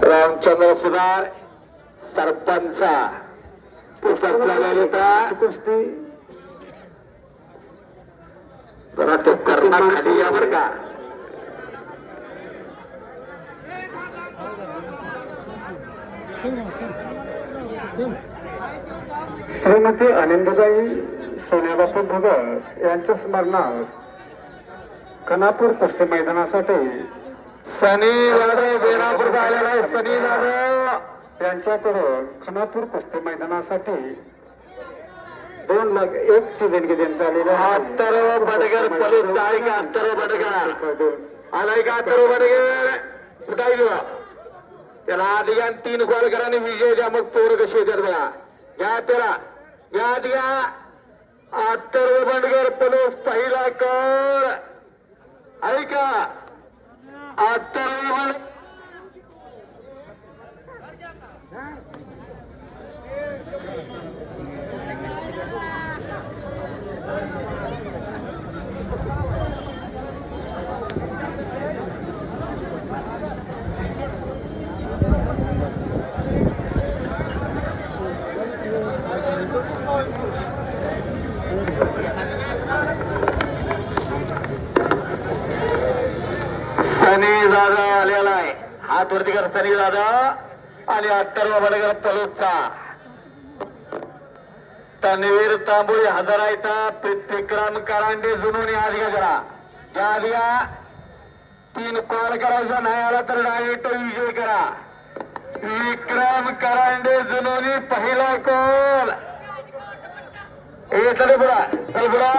रामचंद्र सुधार सरपंच कुस्ती जरा ते करणा खाली या बर का. श्रीमती आनंदबाई सोन्याबापू भगत यांच्या स्मरणार्थ खानापूर कुस्ती मैदानासाठी सनी जाधव बेनापूरचा आलेला आहे. सनी जाधव यांच्याकडून खानापूर कुस्ती मैदानासाठी 2,01,000 ची देणगी देण्यात आलेली आहे. अत्तरव बडगर पलूस आहे का? अत्तरव बडगर आलाय का? अत्तरव बडगर कुठाय घेऊ त्याला आधी या 3 कॉल करा आणि विजय द्या. मग पोर कशी येतात बघा. घ्या त्याला या द्या. अत्तरव बडगर पलूस पहिला कॉल ऐका. अत्तरव बडगर सनी जाधव आलेला आहे. हात वरती कर सनी जाधव आणि अत्तरव बडगर पलूसचा तन्वीर तांबोळी हजर आहेत. विक्रम करांडे जुनून आधी करा. या आधी 3 कॉल करायचा नाही आला तर डायरेक्ट विजय करा. विक्रम करांडे जुनोनी पहिला कॉल. चल पुढा चल पुढा